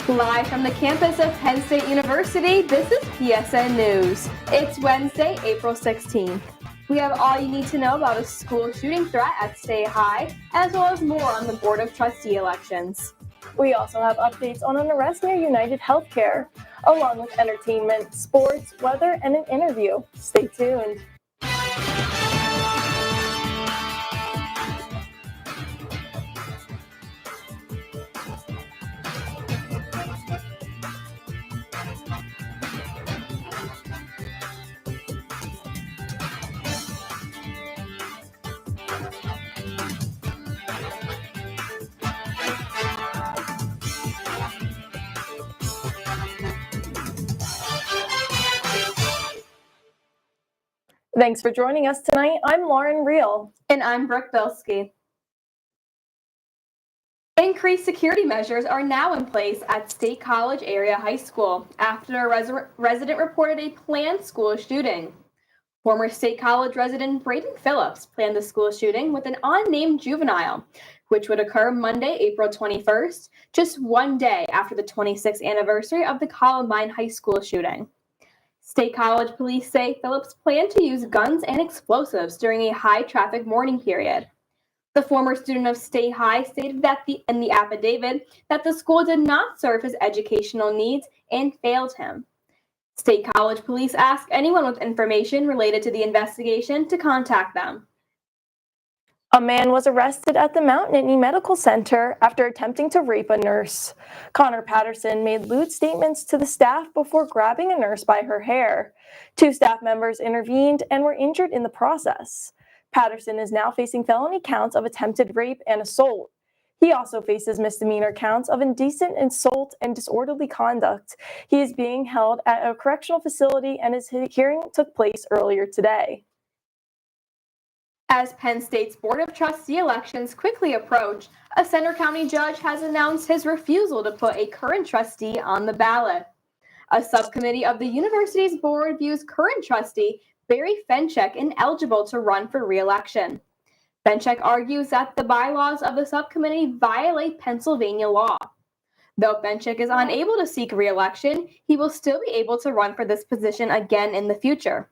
Live from the campus of Penn State University, this is PSN News. It's Wednesday, April 16th. We have all you need to know about a school shooting threat at Stay High, as well as more on the Board of Trustee elections. We also have updates on an arrest near United Healthcare, along with entertainment, sports, weather, and an interview. Stay tuned. Thanks for joining us tonight. I'm Reehl. And I'm Brooke Bilski. Increased security measures are now in place at State College Area High School after a resident reported a planned school shooting. Former State College resident Braden Phillips planned the school shooting with an unnamed juvenile, which would occur Monday, April 21st, just one day after the 26th anniversary of the Columbine High School shooting. State College police say Phillips planned to use guns and explosives during a high-traffic morning period. The former student of Stay High stated in the affidavit that the school did not serve his educational needs and failed him. State College police ask anyone with information related to the investigation to contact them. A man was arrested at the Mount Nittany Medical Center after attempting to rape a nurse. Connor Patterson made lewd statements to the staff before grabbing a nurse by her hair. 2 staff members intervened and were injured in the process. Patterson is now facing felony counts of attempted rape and assault. He also faces misdemeanor counts of indecent assault and disorderly conduct. He is being held at a correctional facility and his hearing took place earlier today. As Penn State's Board of Trustee elections quickly approach, a Center County judge has announced his refusal to put a current trustee on the ballot. A subcommittee of the university's board views current trustee Barry Fenchek ineligible to run for re-election. Fenchek argues that the bylaws of the subcommittee violate Pennsylvania law. Though Fenchek is unable to seek re-election, he will still be able to run for this position again in the future.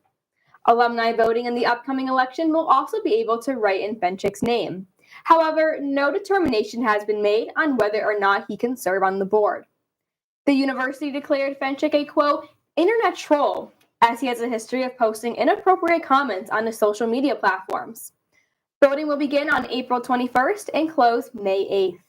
Alumni voting in the upcoming election will also be able to write in Fenchek's name. However, no determination has been made on whether or not he can serve on the board. The university declared Fenchek a, quote, internet troll, as he has a history of posting inappropriate comments on his social media platforms. Voting will begin on April 21st and close May 8th.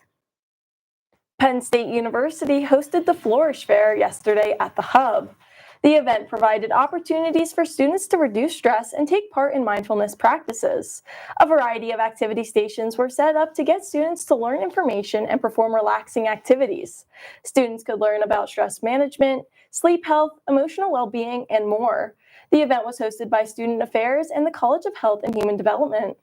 Penn State University hosted the Flourish Fair yesterday at the Hub. The event provided opportunities for students to reduce stress and take part in mindfulness practices. A variety of activity stations were set up to get students to learn information and perform relaxing activities. Students could learn about stress management, sleep health, emotional well-being, and more. The event was hosted by Student Affairs and the College of Health and Human Development.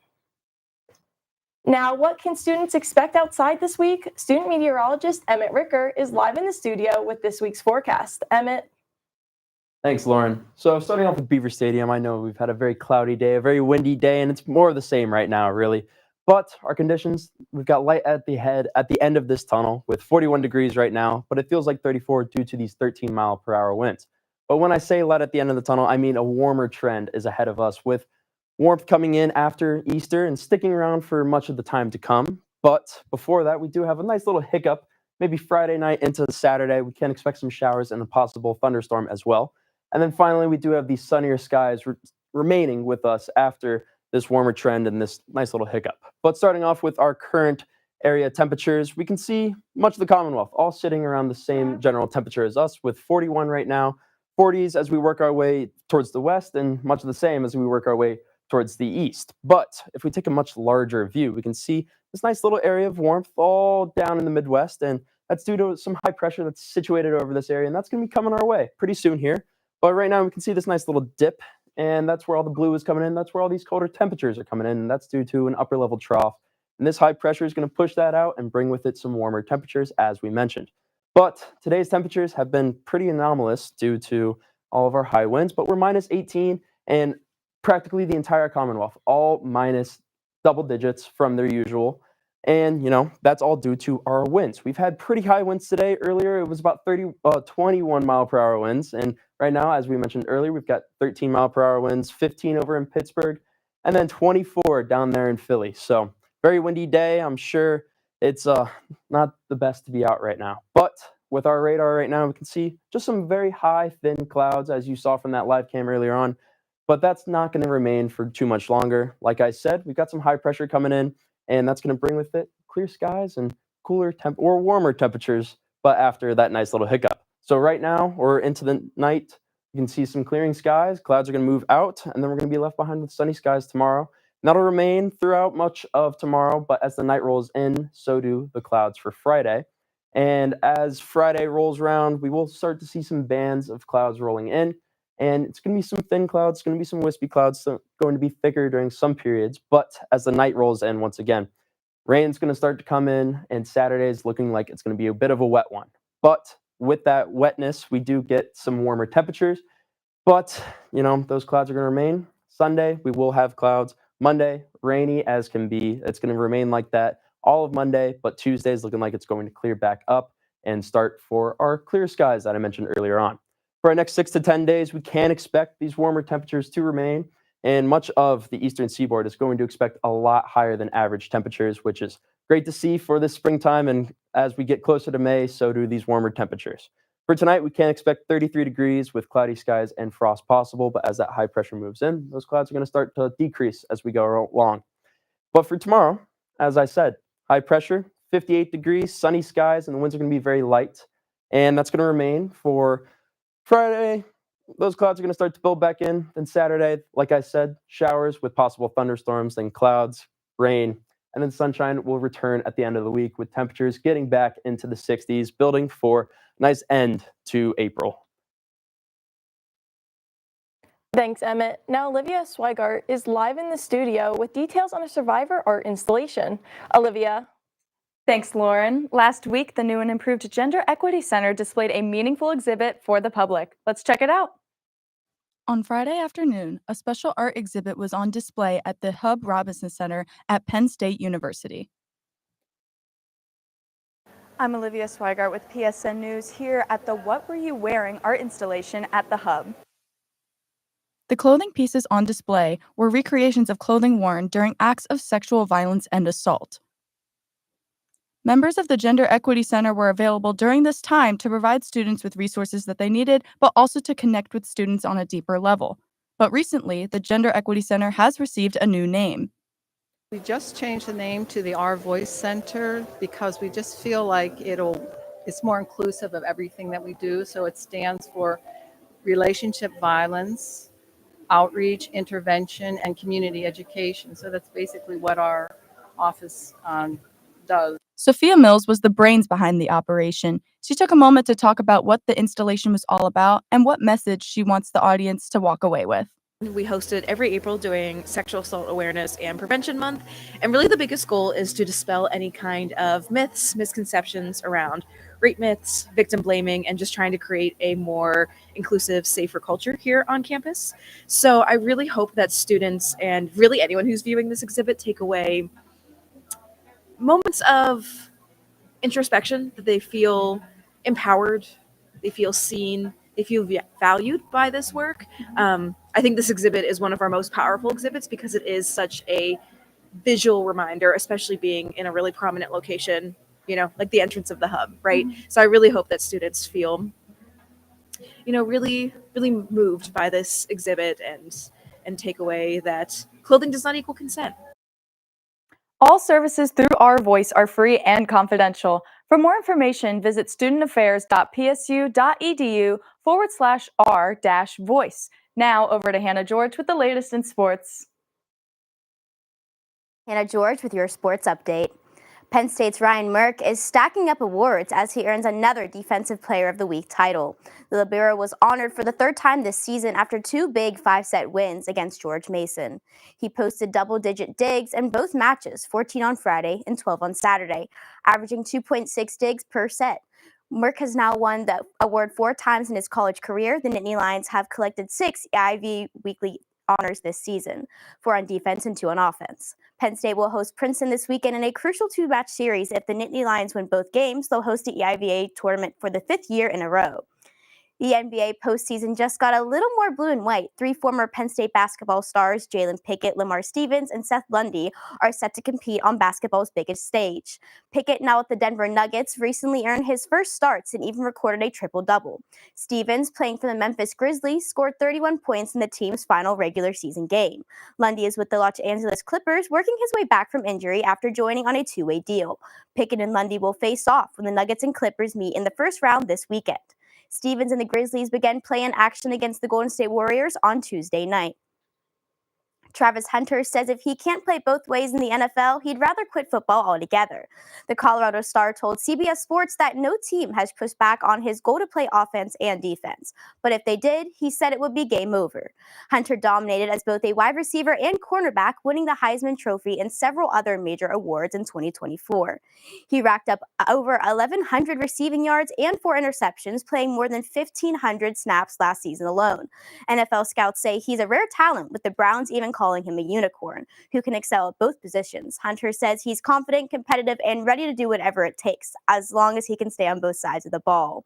Now, what can students expect outside this week? Student meteorologist Emmett Ricker is live in the studio with this week's forecast. Emmett. Thanks, Lauren. So starting off with Beaver Stadium, I know we've had a very cloudy day, a very windy day, and it's more of the same right now, really. But our conditions, we've got light at the end of this tunnel with 41 degrees right now, but it feels like 34 due to these 13-mile-per-hour winds. But when I say light at the end of the tunnel, I mean a warmer trend is ahead of us with warmth coming in after Easter and sticking around for much of the time to come. But before that, we do have a nice little hiccup, maybe Friday night into Saturday. We can expect some showers and a possible thunderstorm as well. And then finally, we do have these sunnier skies remaining with us after this warmer trend and this nice little hiccup. But starting off with our current area temperatures, we can see much of the Commonwealth all sitting around the same general temperature as us with 41 right now, 40s as we work our way towards the west, and much of the same as we work our way towards the east. But if we take a much larger view, we can see this nice little area of warmth all down in the Midwest, and that's due to some high pressure that's situated over this area, and that's going to be coming our way pretty soon here. But right now we can see this nice little dip, and that's where all the blue is coming in. That's where all these colder temperatures are coming in, and that's due to an upper level trough. And this high pressure is going to push that out and bring with it some warmer temperatures, as we mentioned. But today's temperatures have been pretty anomalous due to all of our high winds, but we're minus 18, and practically the entire Commonwealth, all minus double digits from their usual. And, that's all due to our winds. We've had pretty high winds today. Earlier, it was about 21 mile per hour winds. And right now, as we mentioned earlier, we've got 13 mile per hour winds, 15 over in Pittsburgh, and then 24 down there in Philly. So very windy day. I'm sure it's not the best to be out right now. But with our radar right now, we can see just some very high, thin clouds, as you saw from that live cam earlier on. But that's not going to remain for too much longer. Like I said, we've got some high pressure coming in, and that's going to bring with it clear skies and cooler or warmer temperatures, but after that nice little hiccup. So right now, or into the night, you can see some clearing skies. Clouds are going to move out, and then we're going to be left behind with sunny skies tomorrow. And that'll remain throughout much of tomorrow, but as the night rolls in, so do the clouds for Friday. And as Friday rolls around, we will start to see some bands of clouds rolling in. And it's going to be some thin clouds, it's going to be some wispy clouds, so going to be thicker during some periods. But as the night rolls in, once again, rain's going to start to come in, and Saturday's looking like it's going to be a bit of a wet one. But with that wetness, we do get some warmer temperatures. But, those clouds are going to remain. Sunday, we will have clouds. Monday, rainy as can be. It's going to remain like that all of Monday, but Tuesday is looking like it's going to clear back up and start for our clear skies that I mentioned earlier on. For our next 6 to 10 days, we can expect these warmer temperatures to remain, and much of the eastern seaboard is going to expect a lot higher than average temperatures, which is great to see for this springtime. And as we get closer to May, so do these warmer temperatures. For tonight, we can expect 33 degrees with cloudy skies and frost possible, but as that high pressure moves in, those clouds are going to start to decrease as we go along. But for tomorrow, as I said, high pressure, 58 degrees, sunny skies, and the winds are going to be very light. And that's going to remain for Friday. Those clouds are going to start to build back in. Then Saturday, like I said, showers with possible thunderstorms, then clouds, rain, and then sunshine will return at the end of the week with temperatures getting back into the 60s, building for a nice end to April. Thanks, Emmett. Now Olivia Swigart is live in the studio with details on a Survivor art installation. Olivia. Thanks, Lauren. Last week, the new and improved Gender Equity Center displayed a meaningful exhibit for the public. Let's check it out. On Friday afternoon, a special art exhibit was on display at the Hub Robinson Center at Penn State University. I'm Olivia Swigart with PSN News here at the What Were You Wearing art installation at the Hub. The clothing pieces on display were recreations of clothing worn during acts of sexual violence and assault. Members of the Gender Equity Center were available during this time to provide students with resources that they needed, but also to connect with students on a deeper level. But recently, the Gender Equity Center has received a new name. We just changed the name to the Our Voice Center because we just feel like it's more inclusive of everything that we do. So it stands for relationship violence, outreach, intervention, and community education. So that's basically what our office does. Sophia Mills was the brains behind the operation. She took a moment to talk about what the installation was all about and what message she wants the audience to walk away with. We host it every April during Sexual Assault Awareness and Prevention Month. And really the biggest goal is to dispel any kind of myths, misconceptions around rape myths, victim blaming, and just trying to create a more inclusive, safer culture here on campus. So I really hope that students and really anyone who's viewing this exhibit take away moments of introspection, that they feel empowered, they feel seen, they feel valued by this work. I think this exhibit is one of our most powerful exhibits because it is such a visual reminder, especially being in a really prominent location, like the entrance of the Hub, right? Mm-hmm. So I really hope that students feel, really, really moved by this exhibit and take away that clothing does not equal consent. All services through Our Voice are free and confidential. For more information, visit studentaffairs.psu.edu/r-voice. Now over to Hannah George with the latest in sports. Hannah George with your sports update. Penn State's Ryan Merck is stacking up awards as he earns another Defensive Player of the Week title. The libero was honored for the third time this season after two big 5-set wins against George Mason. He posted double-digit digs in both matches, 14 on Friday and 12 on Saturday, averaging 2.6 digs per set. Merck has now won the award 4 times in his college career. The Nittany Lions have collected 6 Ivy honors this season, 4 on defense and 2 on offense. Penn State will host Princeton this weekend in a crucial 2-match series. If the Nittany Lions win both games, they'll host the EIVA tournament for the 5th year in a row. The NBA postseason just got a little more blue and white. 3 former Penn State basketball stars, Jalen Pickett, Lamar Stevens, and Seth Lundy, are set to compete on basketball's biggest stage. Pickett, now with the Denver Nuggets, recently earned his first starts and even recorded a triple-double. Stevens, playing for the Memphis Grizzlies, scored 31 points in the team's final regular season game. Lundy is with the Los Angeles Clippers, working his way back from injury after joining on a 2-way deal. Pickett and Lundy will face off when the Nuggets and Clippers meet in the first round this weekend. Stevens and the Grizzlies began playing action against the Golden State Warriors on Tuesday night. Travis Hunter says if he can't play both ways in the NFL, he'd rather quit football altogether. The Colorado Star told CBS Sports that no team has pushed back on his goal to play offense and defense. But if they did, he said it would be game over. Hunter dominated as both a wide receiver and cornerback, winning the Heisman Trophy and several other major awards in 2024. He racked up over 1,100 receiving yards and 4 interceptions, playing more than 1,500 snaps last season alone. NFL scouts say he's a rare talent, with the Browns even calling him a unicorn who can excel at both positions. Hunter says he's confident, competitive, and ready to do whatever it takes, as long as he can stay on both sides of the ball.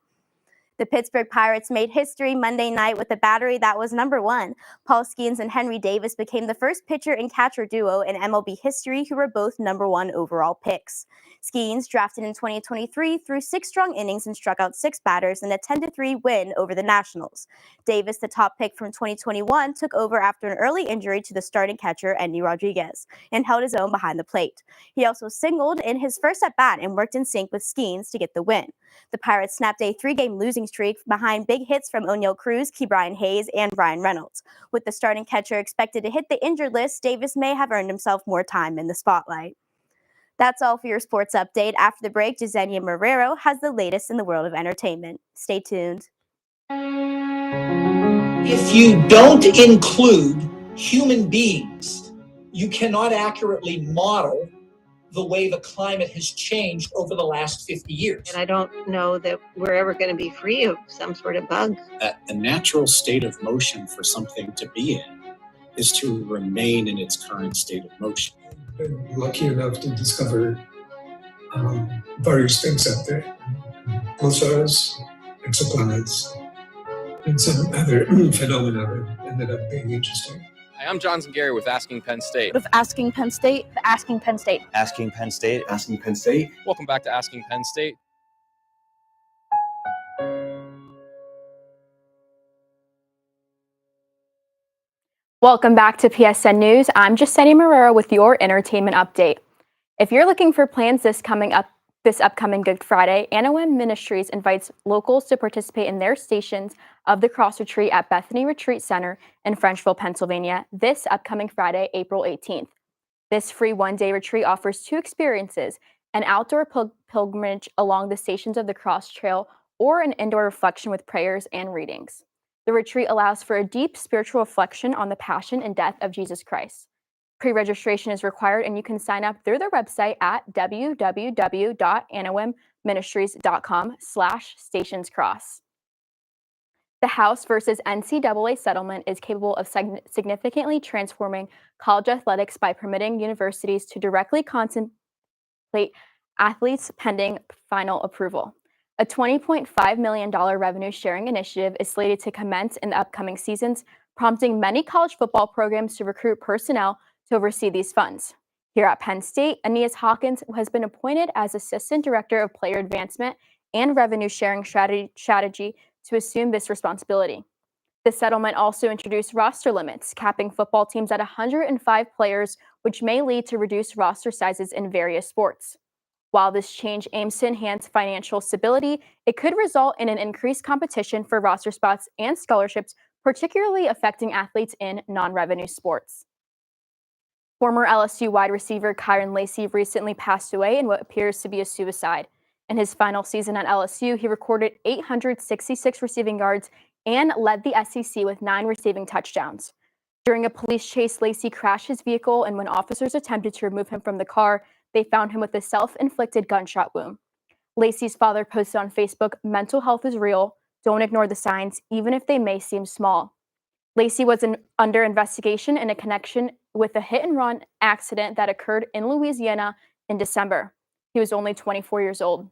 The Pittsburgh Pirates made history Monday night with a battery that was number 1. Paul Skeens and Henry Davis became the first pitcher and catcher duo in MLB history who were both number 1 overall picks. Skeens, drafted in 2023, threw 6 strong innings and struck out 6 batters in a 10-3 win over the Nationals. Davis, the top pick from 2021, took over after an early injury to the starting catcher, Endy Rodriguez, and held his own behind the plate. He also singled in his first at-bat and worked in sync with Skeens to get the win. The Pirates snapped a 3-game losing streak behind big hits from O'Neal Cruz, Ke'Bryan Hayes, and Ryan Reynolds. With the starting catcher expected to hit the injured list, Davis may have earned himself more time in the spotlight. That's all for your sports update. After the break, Jesenia Marrero has the latest in the world of entertainment. Stay tuned. If you don't include human beings, you cannot accurately model the way the climate has changed over the last 50 years. And I don't know that we're ever going to be free of some sort of bug. A natural state of motion for something to be in is to remain in its current state of motion. I've been lucky enough to discover various things out there. Pulsars, exoplanets, and some other phenomena that ended up being interesting. Hi, I'm Johnson Gary with Asking Penn State. With Asking Penn State, Asking Penn State. Asking Penn State. Asking Penn State. Welcome back to Asking Penn State. Welcome back to PSN News. I'm Jesenia Marrero with your entertainment update. If you're looking for plans this upcoming Good Friday, NOM Ministries invites locals to participate in their Stations of the Cross retreat at Bethany Retreat Center in Frenchville, Pennsylvania, this upcoming Friday, April 18th. This free one-day retreat offers 2 experiences: an outdoor pilgrimage along the Stations of the Cross Trail or an indoor reflection with prayers and readings. The retreat allows for a deep spiritual reflection on the passion and death of Jesus Christ. Pre-registration is required, and you can sign up through their website at www.anomministries.com/stationscross. The House versus NCAA settlement is capable of significantly transforming college athletics by permitting universities to directly compensate athletes pending final approval. A $20.5 million revenue sharing initiative is slated to commence in the upcoming seasons, prompting many college football programs to recruit personnel to oversee these funds. Here at Penn State, Aeneas Hawkins has been appointed as Assistant Director of Player Advancement and Revenue Sharing Strategy to assume this responsibility. The settlement also introduced roster limits, capping football teams at 105 players, which may lead to reduced roster sizes in various sports. While this change aims to enhance financial stability, it could result in an increased competition for roster spots and scholarships, particularly affecting athletes in non-revenue sports. Former LSU wide receiver Kyron Lacy recently passed away in what appears to be a suicide. In his final season at LSU, he recorded 866 receiving yards and led the SEC with 9 receiving touchdowns. During a police chase, Lacy crashed his vehicle, and when officers attempted to remove him from the car, they found him with a self-inflicted gunshot wound. Lacy's father posted on Facebook, "Mental health is real. Don't ignore the signs, even if they may seem small." Lacey was under investigation in a connection with a hit-and-run accident that occurred in Louisiana in December. He was only 24 years old.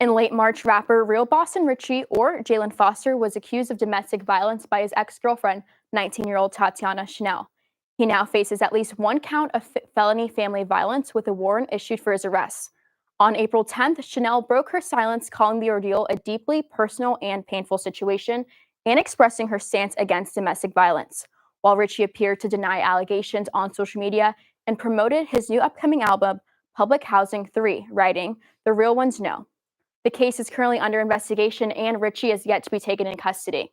In late March, rapper Real Boston Richie, or Jalen Foster, was accused of domestic violence by his ex-girlfriend, 19-year-old Tatiana Chanel. He now faces at least one count of felony family violence with a warrant issued for his arrest. On April 10th, Chanel broke her silence, calling the ordeal a deeply personal and painful situation and expressing her stance against domestic violence, while Richie appeared to deny allegations on social media and promoted his new upcoming album, Public Housing 3, writing, "The real ones know." The case is currently under investigation and Richie is yet to be taken in custody.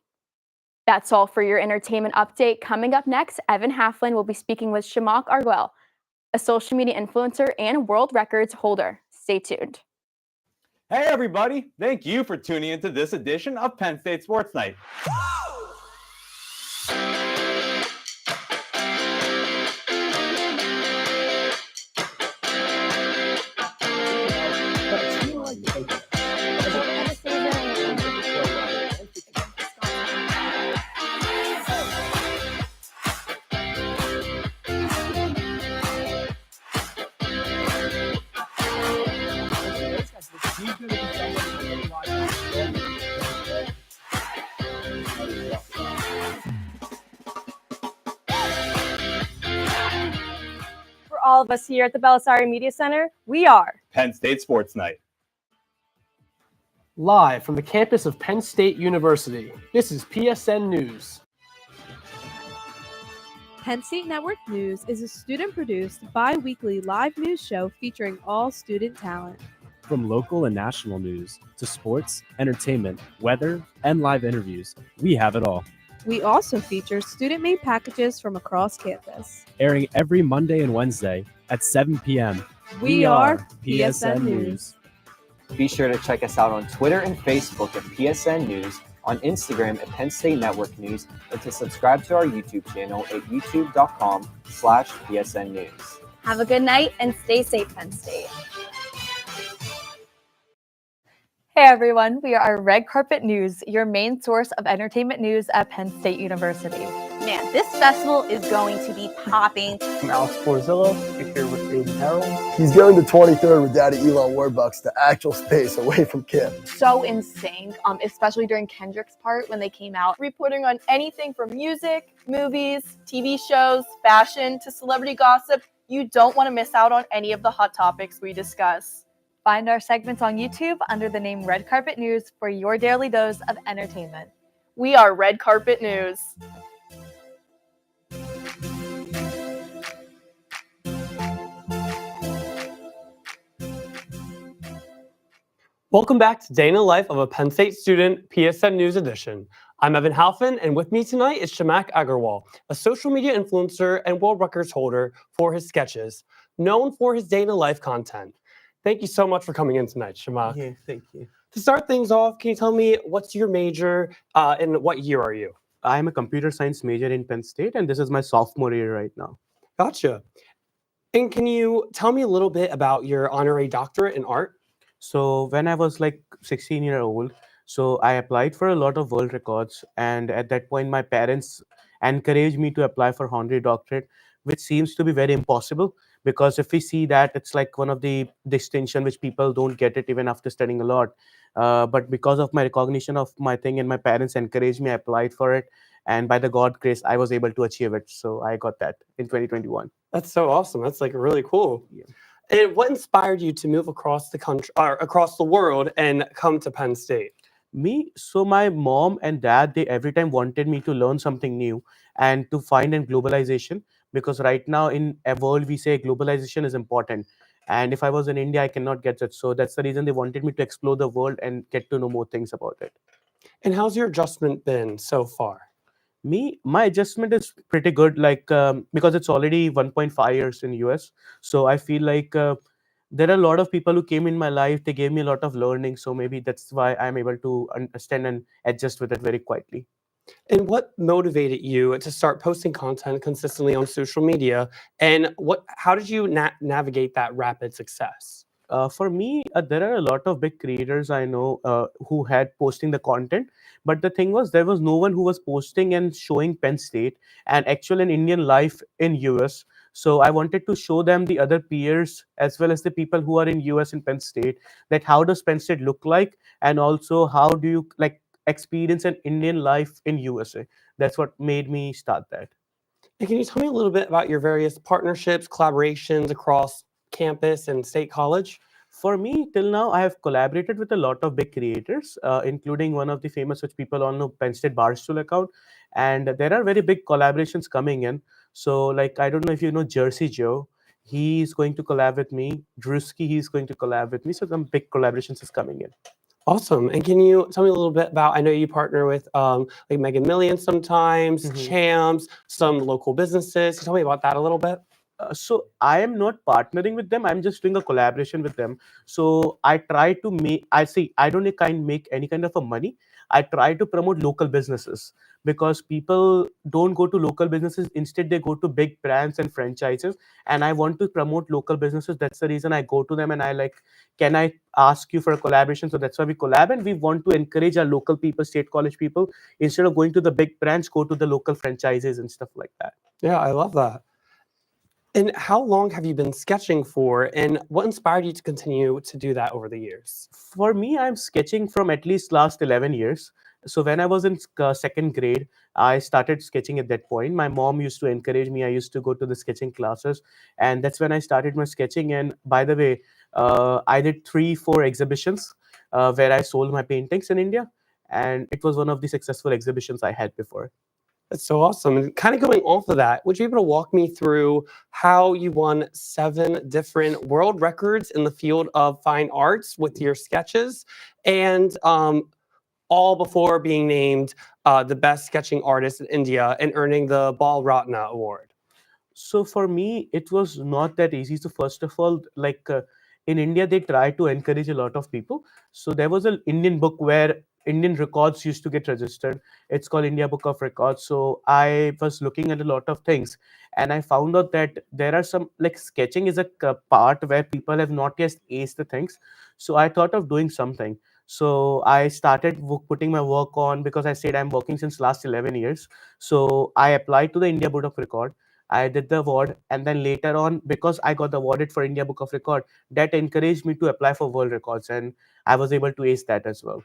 That's all for your entertainment update. Coming up next, Evan Halflin will be speaking with Shamak Arguel, a social media influencer and world records holder. Stay tuned. Hey everybody, thank you for tuning into this edition of Penn State Sports Night. For all of us here at the Belisari Media Center, we are Penn State Sports Night. Live from the campus of Penn State University, this is PSN News. Penn State Network News is a student-produced, bi-weekly live news show featuring all student talent. From local and national news to sports, entertainment, weather, and live interviews, we have it all. We also feature student-made packages from across campus. Airing every Monday and Wednesday at 7 p.m. We are PSN News. Be sure to check us out on Twitter and Facebook at PSN News, on Instagram at Penn State Network News, and to subscribe to our YouTube channel at youtube.com/PSN News. Have a good night and stay safe, Penn State. Hey everyone, we are Red Carpet News, your main source of entertainment news at Penn State University. Man, this festival is going to be popping. I'm Alex Porzillo, here with Aiden Harold. He's going to 23rd with Daddy Elon Warbucks to actual space away from Kim. So insane, especially during Kendrick's part when they came out, reporting on anything from music, movies, TV shows, fashion, to celebrity gossip. You don't want to miss out on any of the hot topics we discuss. Find our segments on YouTube under the name Red Carpet News for your daily dose of entertainment. We are Red Carpet News. Welcome back to Day in the Life of a Penn State Student, PSN News Edition. I'm Evan Halfin, and with me tonight is Shamak Agarwal, a social media influencer and world records holder for his sketches, known for his Day in the Life content. Thank you so much for coming in tonight, Shamak. Yeah, thank you. To start things off, can you tell me what's your major and what year are you? I'm a computer science major in Penn State, and this is my sophomore year right now. Gotcha. And can you tell me a little bit about your honorary doctorate in art? So when I was like 16-year-old, so I applied for a lot of world records, and at that point, my parents encouraged me to apply for honorary doctorate, which seems to be very impossible. Because if we see that, it's like one of the distinction which people don't get it even after studying a lot. But because of my recognition of my thing and my parents encouraged me, I applied for it. And by the God grace, I was able to achieve it. So I got that in 2021. That's so awesome. That's like really cool. Yeah. And what inspired you to move across the country or across the world and come to Penn State? Me, so my mom and dad, they every time wanted me to learn something new and to find in globalization. Because right now in a world, we say globalization is important. And if I was in India, I cannot get that. So that's the reason they wanted me to explore the world and get to know more things about it. And how's your adjustment been so far? My adjustment is pretty good, like because it's already 1.5 years in US. So I feel like there are a lot of people who came in my life. They gave me a lot of learning. So maybe that's why I'm able to understand and adjust with it very quietly. And what motivated you to start posting content consistently on social media? And how did you navigate that rapid success? For me, there are a lot of big creators I know who had posting the content, but the thing was there was no one who was posting and showing Penn State and actual and Indian life in US. So I wanted to show them the other peers as well as the people who are in US and Penn State that how does Penn State look like, and also how do you like experience an Indian life in USA. That's what made me start that. And can you tell me a little bit about your various partnerships, collaborations across campus and state college? For me, till now, I have collaborated with a lot of big creators, including one of the famous, which people all know, Penn State Barstool account. And there are very big collaborations coming in. So, like, I don't know if you know Jersey Joe. He's going to collab with me. Drewski, he's going to collab with me. So some big collaborations is coming in. Awesome. And can you tell me a little bit about, I know you partner with like Mega Millions sometimes, Champs, some local businesses. Can you tell me about that a little bit? So I am not partnering with them. I'm just doing a collaboration with them. So I try to make. I don't make any kind of a money. I try to promote local businesses because people don't go to local businesses. Instead, they go to big brands and franchises. And I want to promote local businesses. That's the reason I go to them and I like, can I ask you for a collaboration? So that's why we collab, and we want to encourage our local people, state college people, instead of going to the big brands, go to the local franchises and stuff like that. Yeah, I love that. And how long have you been sketching for, and what inspired you to continue to do that over the years? For me, I'm sketching from at least last 11 years. So when I was in second grade, I started sketching at that point. My mom used to encourage me. I used to go to the sketching classes, and that's when I started my sketching. And by the way, I did 3-4 exhibitions where I sold my paintings in India, and it was one of the successful exhibitions I had before. That's so awesome. And kind of going off of that, would you be able to walk me through how you won 7 different world records in the field of fine arts with your sketches, and all before being named the best sketching artist in India and earning the Bal Ratna Award? So for me, it was not that easy. So first of all, like in India, they try to encourage a lot of people. So there was an Indian book where Indian records used to get registered. It's called India Book of Records. So I was looking at a lot of things, and I found out that there are some like sketching is a part where people have not yet aced the things. So I thought of doing something. So I started putting my work on because I said I'm working since last 11 years. So I applied to the India Book of Record. I did the award, and then later on, because I got awarded for India Book of Record, that encouraged me to apply for world records, and I was able to ace that as well.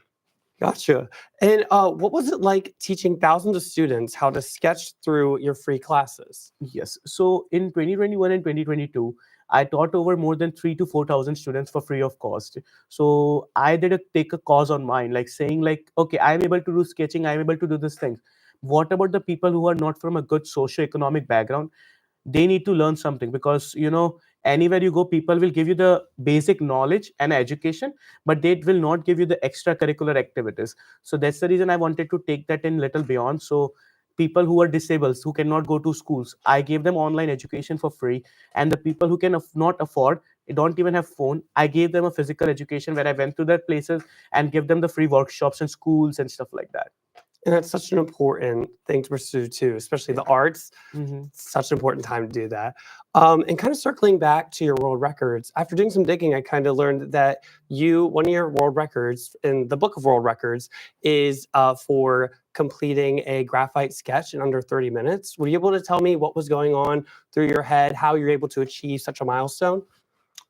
Gotcha. And what was it like teaching thousands of students how to sketch through your free classes? Yes. So in 2021 and 2022, I taught over more than 3,000 to 4,000 students for free of cost. So I did take a cause on mine, like saying like, okay, I'm able to do sketching, I'm able to do this thing. What about the people who are not from a good socio-economic background? They need to learn something because anywhere you go, people will give you the basic knowledge and education, but they will not give you the extracurricular activities. So that's the reason I wanted to take that in little beyond. So people who are disabled, who cannot go to schools, I gave them online education for free. And the people who can not afford, don't even have phone, I gave them a physical education where I went to their places and give them the free workshops and schools and stuff like that. And that's such an important thing to pursue too, especially the arts. Such an important time to do that. And kind of circling back to your world records, after doing some digging, I kind of learned that one of your world records in the Book of World Records is for completing a graphite sketch in under 30 minutes. Were you able to tell me what was going on through your head, how you're able to achieve such a milestone?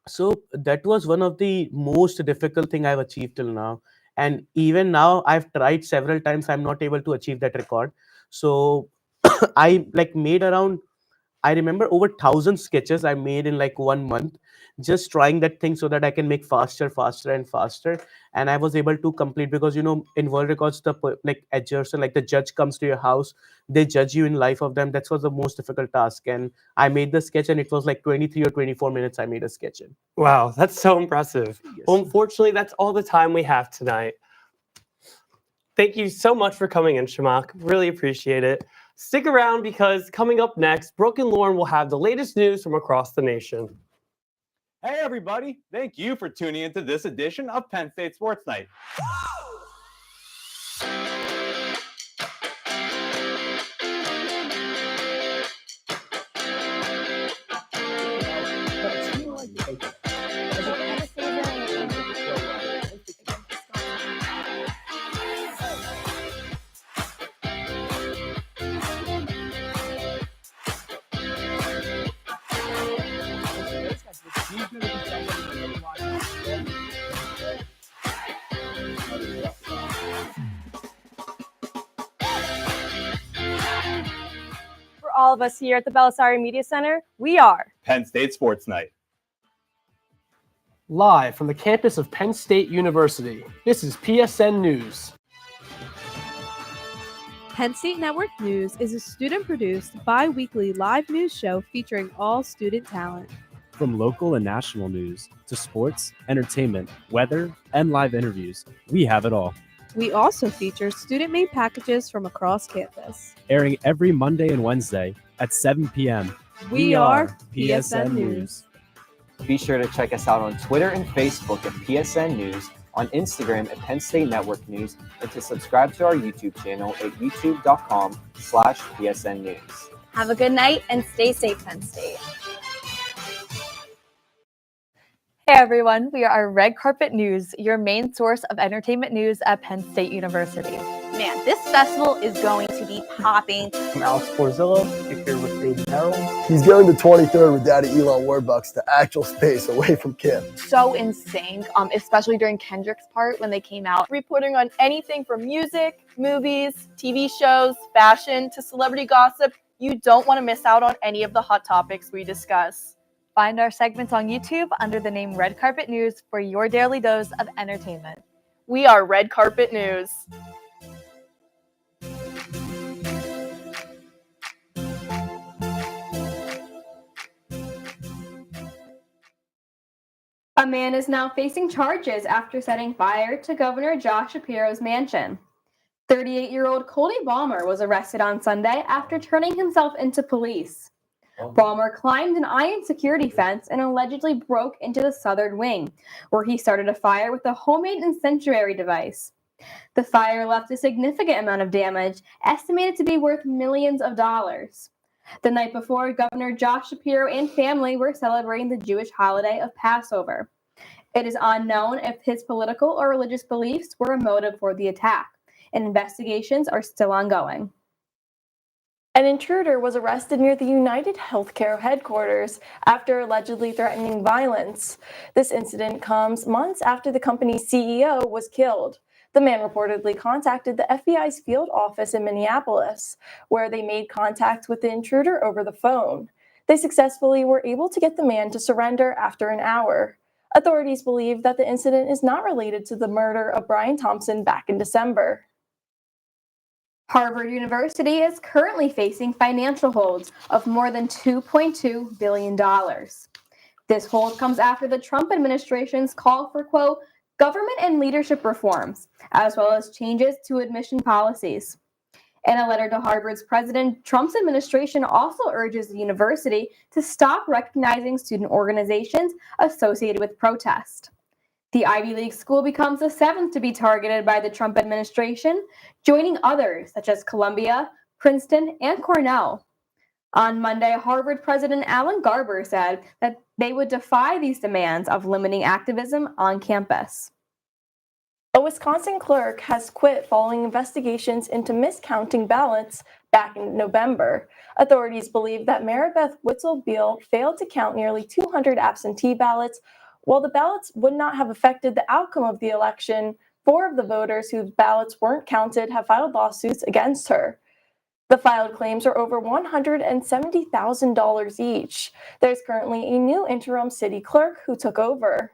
So that was one of the most difficult thing I've achieved till now. And even now, I've tried several times. I'm not able to achieve that record. So I like made around, I remember over 1,000 sketches I made in like 1 month, just trying that thing so that I can make faster and faster. And I was able to complete because, in world records, like edgers and like the judge comes to your house, they judge you in life of them. That was the most difficult task. And I made the sketch and it was like 23 or 24 minutes I made a sketch in. Wow, that's so impressive. Yes. Well, unfortunately, that's all the time we have tonight. Thank you so much for coming in, Shamak. Really appreciate it. Stick around because coming up next, Brooke and Lauren will have the latest news from across the nation. Hey, everybody. Thank you for tuning into this edition of Penn State Sports Night. For all of us here at the Belisari Media Center, we are Penn State Sports Night. Live from the campus of Penn State University, this is PSN News. Penn State Network News is a student-produced, bi-weekly live news show featuring all student talent. From local and national news to sports, entertainment, weather, and live interviews, we have it all. We also feature student-made packages from across campus. Airing every Monday and Wednesday at 7 p.m. We are PSN News. Be sure to check us out on Twitter and Facebook at PSN News, on Instagram at Penn State Network News, and to subscribe to our YouTube channel at youtube.com/PSN News. Have a good night and stay safe, Penn State. Hey everyone, we are Red Carpet News, your main source of entertainment news at Penn State University. Man, this festival is going to be popping. I'm Alex Borzillo, here with David Harold. He's going to 23rd with Daddy Elon Warbucks to actual space away from camp. So insane, especially during Kendrick's part when they came out, reporting on anything from music, movies, TV shows, fashion, to celebrity gossip. You don't want to miss out on any of the hot topics we discuss. Find our segments on YouTube under the name Red Carpet News for your daily dose of entertainment. We are Red Carpet News. A man is now facing charges after setting fire to Governor Josh Shapiro's mansion. 38-year-old Colby Balmer was arrested on Sunday after turning himself into police. Balmer climbed an iron security fence and allegedly broke into the southern wing, where he started a fire with a homemade incendiary device. The fire left a significant amount of damage, estimated to be worth millions of dollars. The night before, Governor Josh Shapiro and family were celebrating the Jewish holiday of Passover. It is unknown if his political or religious beliefs were a motive for the attack, and investigations are still ongoing. An intruder was arrested near the United Healthcare headquarters after allegedly threatening violence. This incident comes months after the company's CEO was killed. The man reportedly contacted the FBI's field office in Minneapolis, where they made contact with the intruder over the phone. They successfully were able to get the man to surrender after an hour. Authorities believe that the incident is not related to the murder of Brian Thompson back in December. Harvard University is currently facing financial holds of more than $2.2 billion. This hold comes after the Trump administration's call for, quote, government and leadership reforms, as well as changes to admission policies. In a letter to Harvard's president, Trump's administration also urges the university to stop recognizing student organizations associated with protest. The Ivy League school becomes the seventh to be targeted by the Trump administration, joining others such as Columbia, Princeton, and Cornell. On Monday, Harvard President Alan Garber said that they would defy these demands of limiting activism on campus. A Wisconsin clerk has quit following investigations into miscounting ballots back in November. Authorities believe that Maribeth Witzel-Beal failed to count nearly 200 absentee ballots. While the ballots would not have affected the outcome of the election, 4 of the voters whose ballots weren't counted have filed lawsuits against her. The filed claims are over $170,000 each. There's currently a new interim city clerk who took over.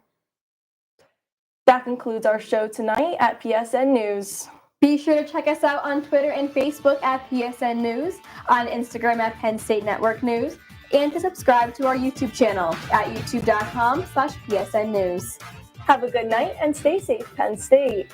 That concludes our show tonight at PSN News. Be sure to check us out on Twitter and Facebook at PSN News, on Instagram at Penn State Network News, and to subscribe to our YouTube channel at youtube.com/PSN News. Have a good night and stay safe, Penn State.